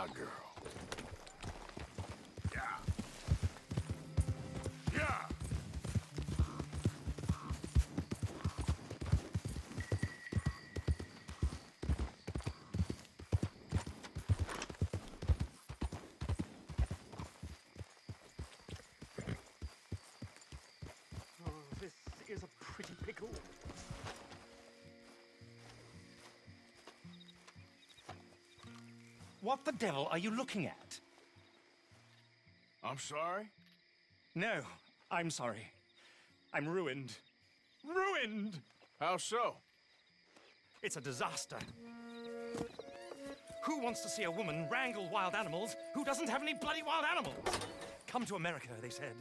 my girl. Yeah. Yeah. Oh, this is a pretty pickle. What the devil are you looking at? I'm sorry? No, I'm sorry. I'm ruined. Ruined! How so? It's a disaster. Who wants to see a woman wrangle wild animals who doesn't have any bloody wild animals? Come to America, they said.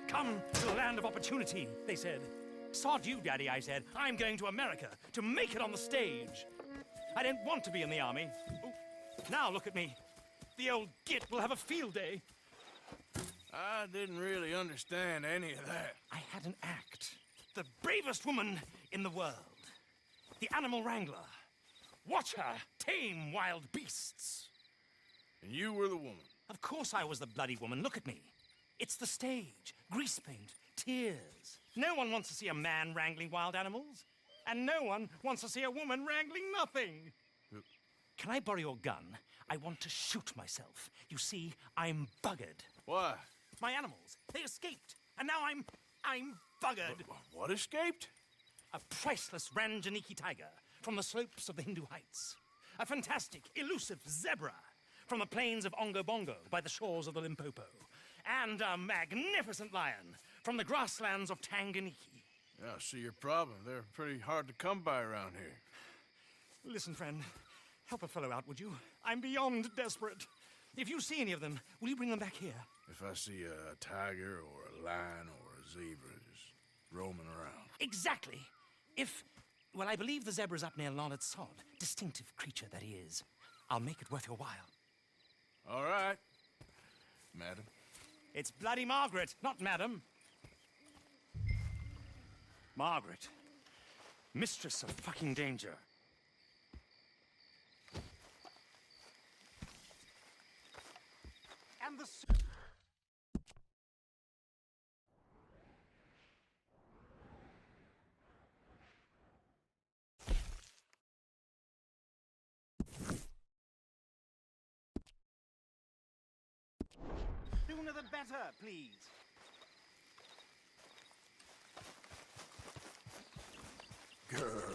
Come to the land of opportunity, they said. Sod you, Daddy, I said. I'm going to America to make it on the stage. I didn't want to be in the army. Ooh, now look at me. The old git will have a field day. I didn't really understand any of that. I had an act. The bravest woman in the world. The animal wrangler. Watch her tame wild beasts. And you were the woman. Of course I was the bloody woman. Look at me. It's the stage. Grease paint. Tears. No one wants to see a man wrangling wild animals. And no one wants to see a woman wrangling nothing. Can I borrow your gun? I want to shoot myself. You see, I'm buggered. Why? My animals, they escaped. And now I'm buggered. What escaped? A priceless Ranjaniki tiger from the slopes of the Hindu Heights. A fantastic, elusive zebra from the plains of Ongo Bongo by the shores of the Limpopo. And a magnificent lion from the grasslands of Tanganyika. Yeah, I see your problem. They're pretty hard to come by around here. Listen, friend, help a fellow out, would you? I'm beyond desperate. If you see any of them, will you bring them back here? If I see a tiger or a lion or a zebra just roaming around. Exactly. Well, I believe the zebra's up near Larned Sod. Distinctive creature that he is. I'll make it worth your while. All right, madam. It's bloody Margaret, not madam. Margaret. Mistress of fucking danger. And the... Sooner the better, please. Girl.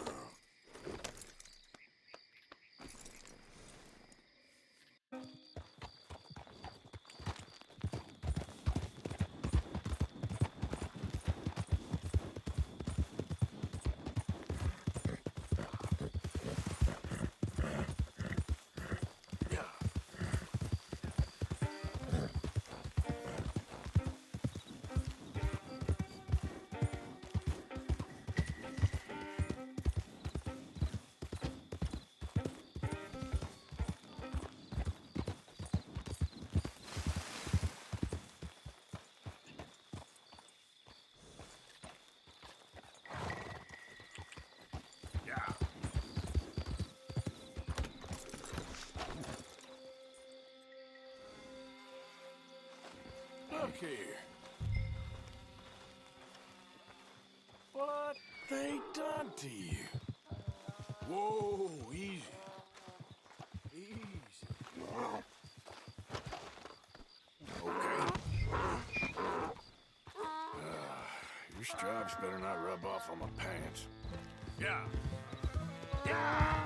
Look here. What they done to you? Whoa, easy. Easy. Okay. Your stripes better not rub off on my pants. Yeah. Yeah.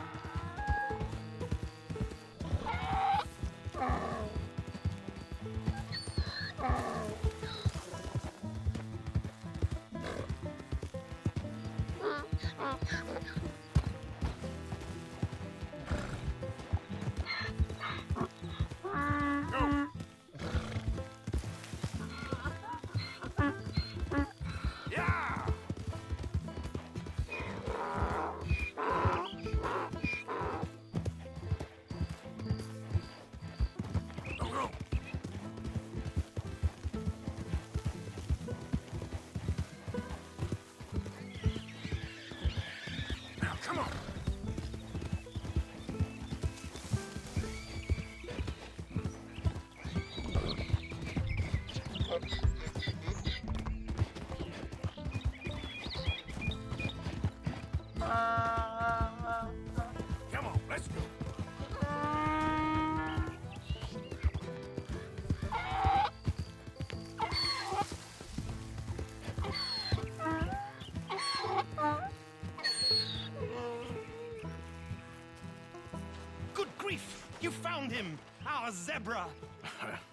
a zebra.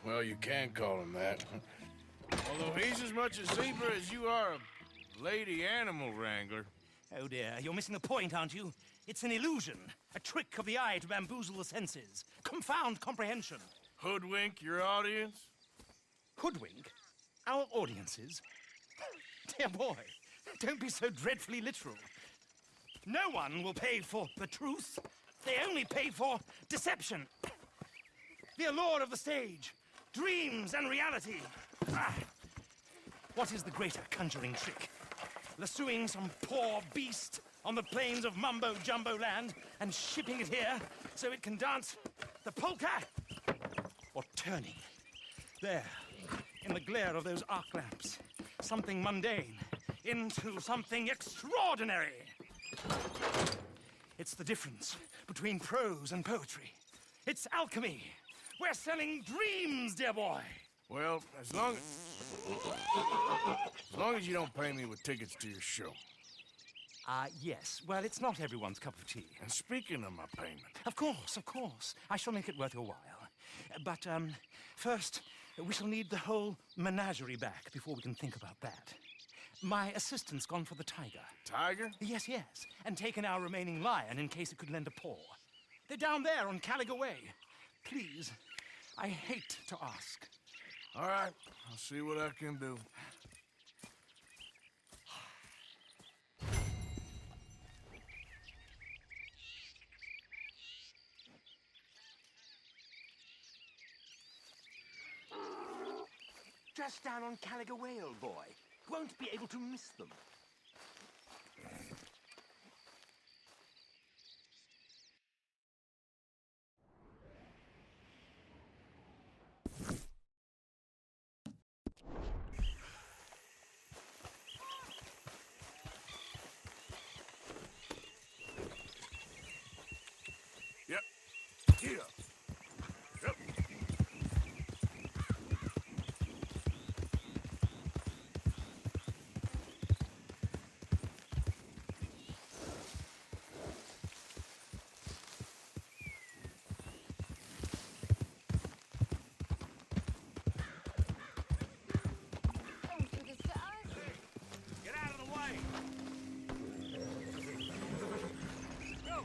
Well, you can call him that. Although he's as much a zebra as you are a lady animal wrangler. Oh dear, you're missing the point, aren't you? It's an illusion, a trick of the eye to bamboozle the senses, confound comprehension. Hoodwink your audience? Hoodwink? Our audiences? Dear boy, don't be so dreadfully literal. No one will pay for the truth. They only pay for deception. The allure of the stage, dreams and reality. Ah. What is the greater conjuring trick? Lassoing some poor beast on the plains of mumbo-jumbo land and shipping it here so it can dance the polka? Or turning, there, in the glare of those arc lamps, something mundane into something extraordinary? It's the difference between prose and poetry. It's alchemy. We're selling dreams, dear boy. Well, as long as you don't pay me with tickets to your show. Yes. Well, it's not everyone's cup of tea. And speaking of my payment... Of course. I shall make it worth your while. But, first, we shall need the whole menagerie back before we can think about that. My assistant's gone for the tiger. Tiger? Yes. And taken our remaining lion in case it could lend a paw. They're down there on Caliga Way. Please, I hate to ask. All right, I'll see what I can do. Just down on Caliga Way, old boy. Won't be able to miss them. Yep. Here. Yep. Get out of the way. Go.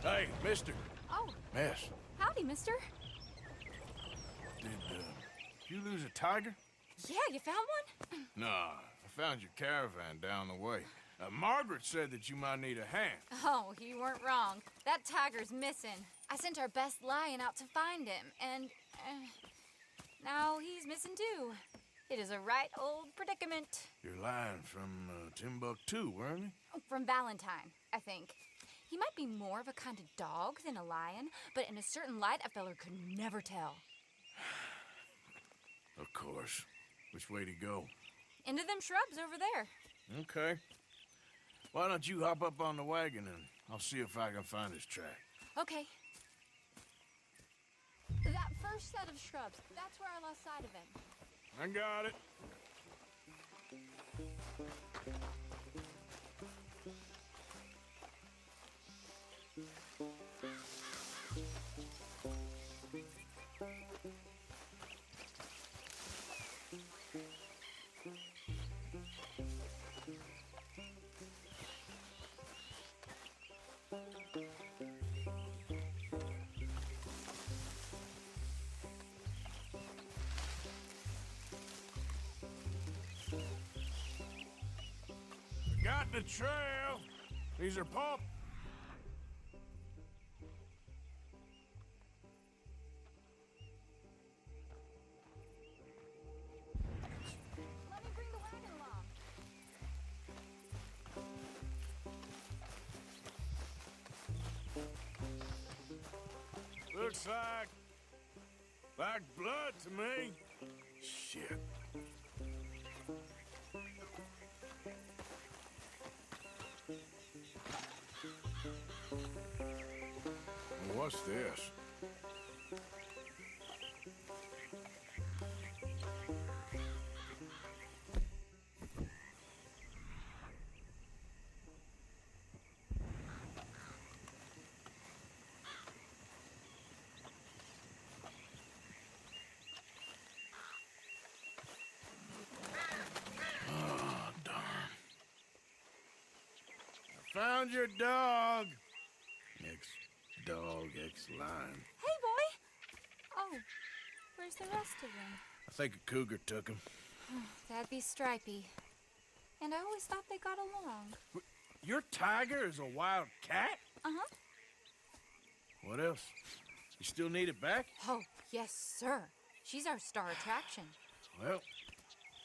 Hey, mister. Oh, Miss, howdy, mister. did you lose a tiger? Yeah, you found one? Nah, I found your caravan down the way. Margaret said that you might need a hand. Oh, you weren't wrong. That tiger's missing. I sent our best lion out to find him, and now he's missing too. It is a right old predicament. Your lion from Timbuktu, weren't he? From Valentine, I think. He might be more of a kind of dog than a lion, but in a certain light, a feller could never tell. Of course. Which way to go? Into them shrubs over there. Okay. Why don't you hop up on the wagon and I'll see if I can find his track. Okay. That first set of shrubs, that's where I lost sight of him. I got it. Got the trail. These are pulp. Let me bring the wagon along. Looks like blood to me. Shit. What's this? found your dog. Ex-dog, ex-lion. Hey, boy! Oh, where's the rest of them? I think a cougar took him. That'd be Stripey. And I always thought they got along. Your tiger is a wild cat? Uh-huh. What else? You still need it back? Oh, yes, sir. She's our star attraction. Well,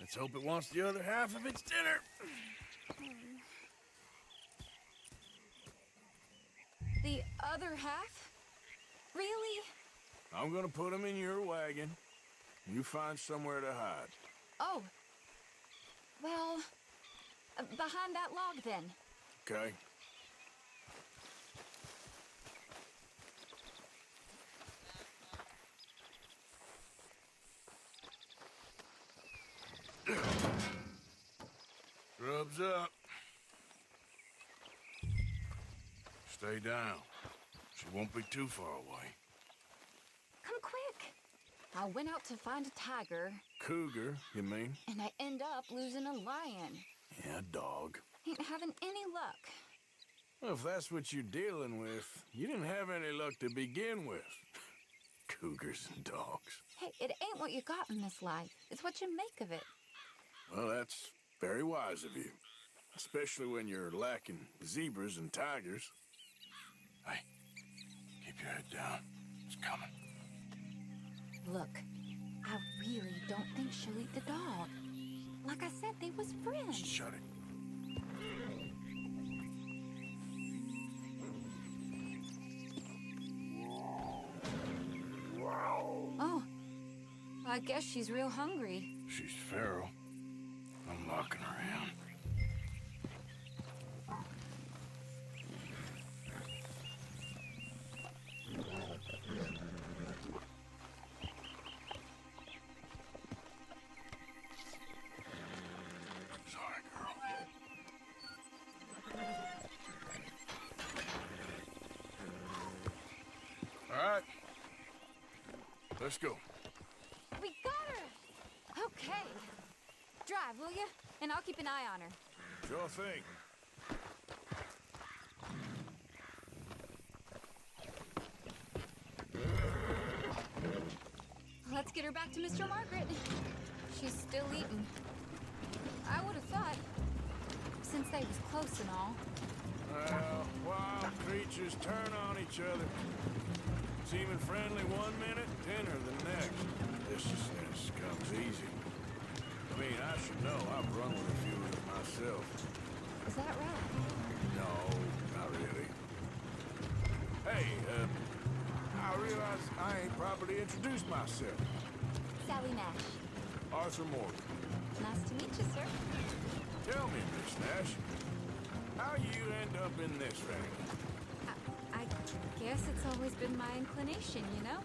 let's hope it wants the other half of its dinner. The other half? Really? I'm gonna put him in your wagon. You find somewhere to hide. Oh. Well, behind that log, then. Okay. Rubs up. Stay down. She won't be too far away. Come quick. I went out to find a tiger. Cougar, you mean? And I end up losing a lion. Yeah, dog. Ain't having any luck. Well, if that's what you're dealing with, you didn't have any luck to begin with. Cougars and dogs. Hey, it ain't what you got in this life. It's what you make of it. Well, that's very wise of you. Especially when you're lacking zebras and tigers. Hey, keep your head down. It's coming. Look, I really don't think she'll eat the dog. Like I said, they was friends. Shut it. Oh, I guess she's real hungry. She's feral. I'm locking her in. Sorry, girl. All right. Let's go. We got her! Okay. Drive, will you? And I'll keep an eye on her. Sure thing. Let's get her back to Mr. Margaret. She's still eating. I would have thought, since they was close and all. Well, wild creatures turn on each other. Seeming friendly one minute, tender the next. Viciousness comes easy. I mean, I should know. I've run with a few of them myself. Is that right? No, not really. Hey, I realize I ain't properly introduced myself. Sally Nash. Arthur Morgan. Nice to meet you, sir. Tell me, Miss Nash, how you end up in this wrangle? I guess it's always been my inclination, you know?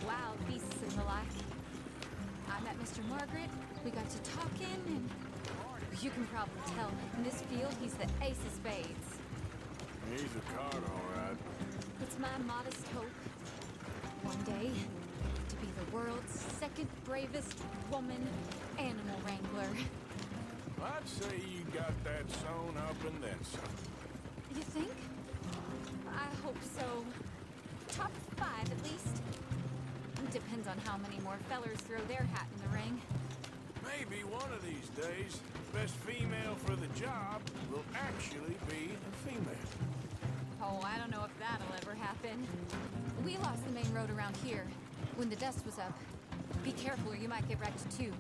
Wild beasts and the like. I met Mr. Margaret, we got to talking, and you can probably tell, in this field, he's the ace of spades. He's a card, all right. It's my modest hope, one day, to be the world's second bravest woman animal wrangler. I'd say you got that sewn up and then some. You think? I hope so. Top 5, at least. Depends on how many more fellers throw their hat in the ring. Maybe one of these days, the best female for the job will actually be a female. Oh, I don't know if that'll ever happen. We lost the main road around here when the dust was up. Be careful or you might get wrecked too.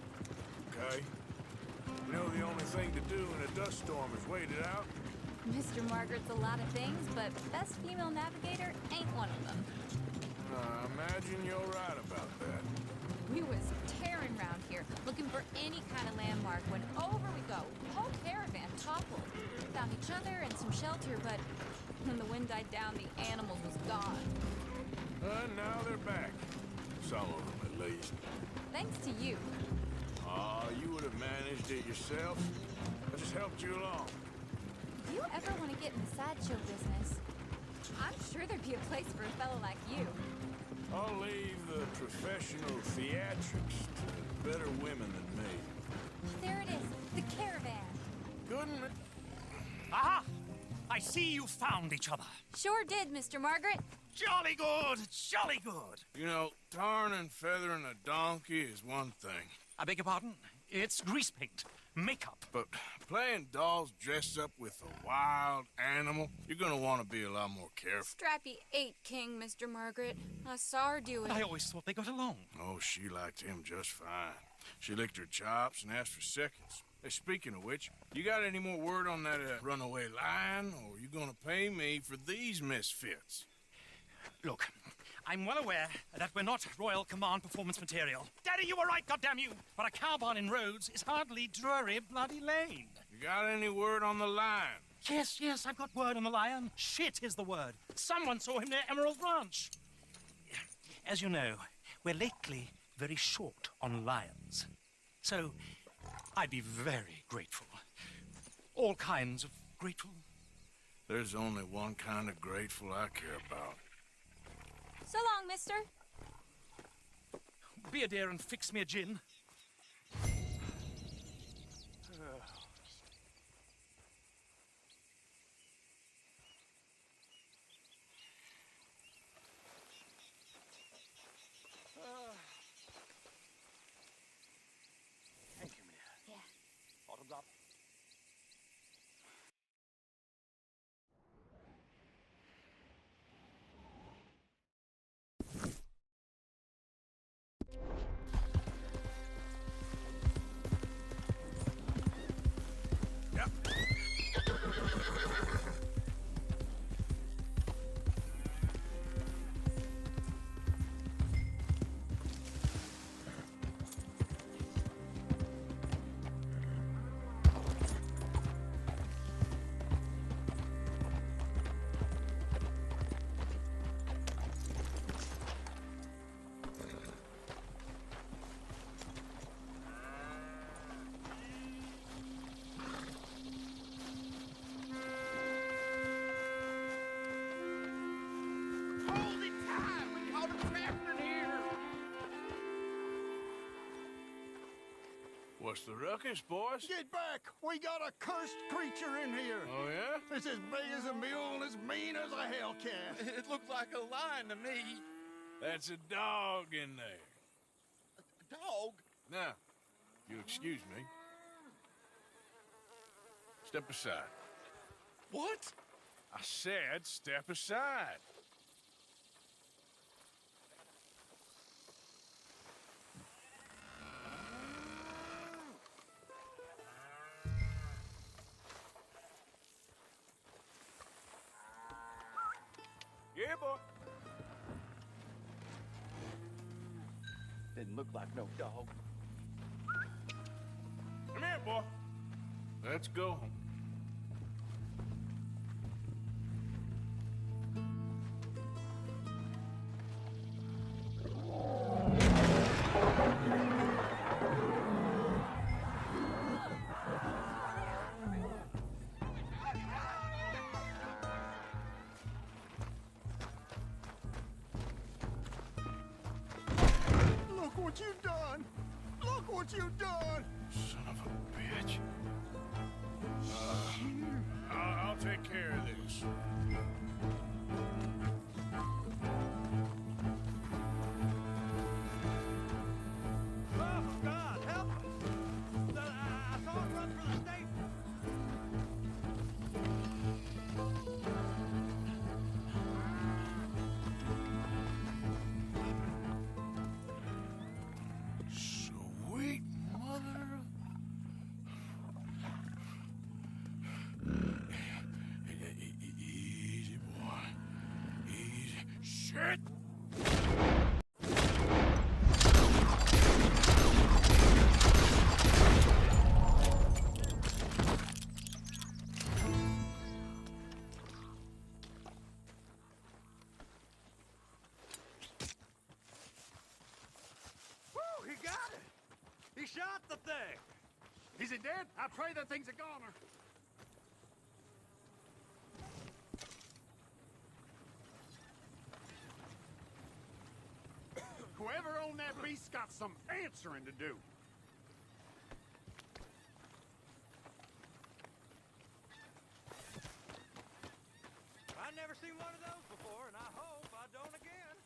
Okay. You know the only thing to do in a dust storm is wait it out? Mr. Margaret's a lot of things, but best female navigator ain't one of them. I imagine you're right about that. We was tearing around here, looking for any kind of landmark when over we go. Whole caravan toppled. Found each other and some shelter, but when the wind died down, the animals was gone. And now they're back. Some of them, at least. Thanks to you. You would have managed it yourself. I just helped you along. If you ever want to get in the sideshow business, I'm sure there'd be a place for a fellow like you. I'll leave the professional theatrics to better women than me. There it is, the caravan. Couldn't... Aha! I see you found each other. Sure did, Mr. Margaret. Jolly good, jolly good. You know, tarring and feathering a donkey is one thing. I beg your pardon? It's grease paint, makeup. But playing dolls dressed up with a wild animal, you're gonna want to be a lot more careful. Strappy ate King, Mr. Margaret. I saw her do it. I always thought they got along. Oh, she liked him just fine. She licked her chops and asked for seconds. Hey, speaking of which, you got any more word on that runaway lion, or you gonna pay me for these misfits? Look, I'm well aware that we're not Royal Command performance material. Daddy, you were right, goddammit you! But a cow barn in Rhodes is hardly Drury Bloody Lane. You got any word on the lion? Yes, I've got word on the lion. Shit is the word. Someone saw him near Emerald Ranch. As you know, we're lately very short on lions. So, I'd be very grateful. All kinds of grateful. There's only one kind of grateful I care about. So long, mister. Be a dear and fix me a gin. Thank you, dear. Yeah. Bottoms up. Yep. Holy time! We caught him trapped in here! What's the ruckus, boys? Get back! We got a cursed creature in here! Oh, yeah? It's as big as a mule and as mean as a hellcat. It looked like a lion to me. That's a dog in there. A dog? Now, you'll excuse me. Step aside. What? I said step aside. Yeah, boy. Didn't look like no dog. Come here, boy. Let's go. Look what you've done! Look what you've done! Son of a bitch. I'll take care of this. Oh, God, help! I saw it run for the station. Sweet mother. Easy, boy. Easy. Shit! Woo! He got it! He shot the thing! Is it dead? I pray that thing's a goner. Whoever owned that beast's got some answering to do. seen one of those before, and I hope I don't again.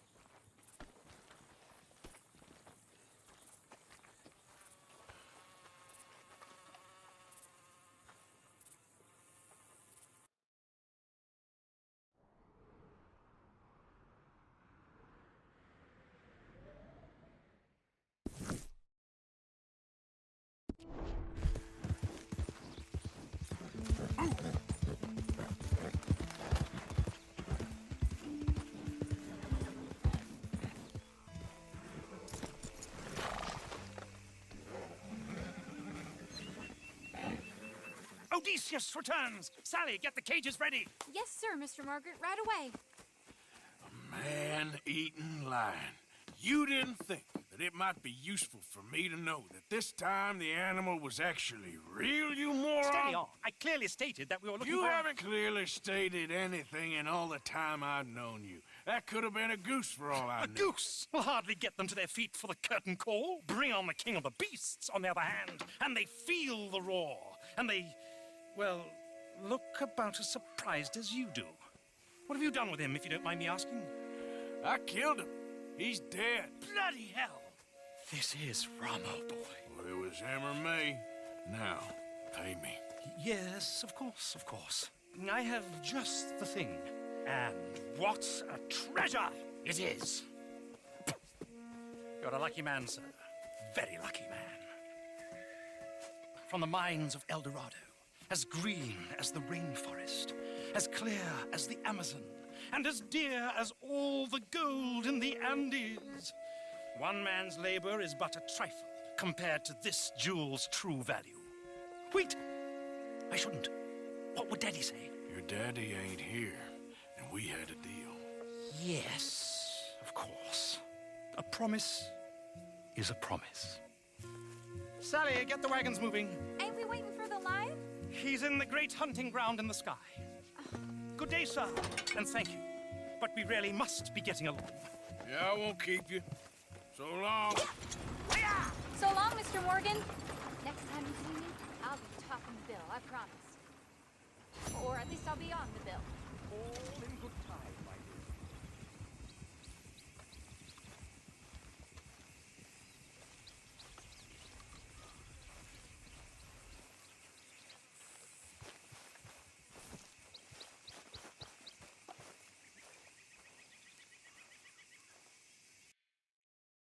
Odysseus returns! Sally, get the cages ready! Yes, sir, Mr. Margaret, right away. Man-eating lion. You didn't think that it might be useful for me to know that this time the animal was actually real, you moron? Steady on. I clearly stated that we were looking You for... haven't clearly stated anything in all the time I've known you. That could have been a goose for all I A knew. goose will hardly get them to their feet for the curtain call. Bring on the king of the beasts, on the other hand, and they feel the roar. And they, well, look about as surprised as you do. What have you done with him, if you don't mind me asking? I killed him. He's dead. Bloody hell! This is Ramo, boy. Well, it was him or me. Now, pay me. Yes, of course, of course. I have just the thing. And what a treasure it is! You're a lucky man, sir. Very lucky man. From the mines of El Dorado, as green as the rainforest, as clear as the Amazon, and as dear as all the gold in the Andes. One man's labor is but a trifle compared to this jewel's true value. Wait! I shouldn't. What would Daddy say? Your daddy ain't here, and we had a deal. Yes, of course. A promise is a promise. Sally, get the wagons moving. Ain't we waiting for the lion? He's in the great hunting ground in the sky. Good day, sir, and thank you. But we really must be getting along. Yeah, I won't keep you. So long. So long, Mr. Morgan. Next time you see me, I'll be topping the bill, I promise. Or at least I'll be on the bill. All in good time.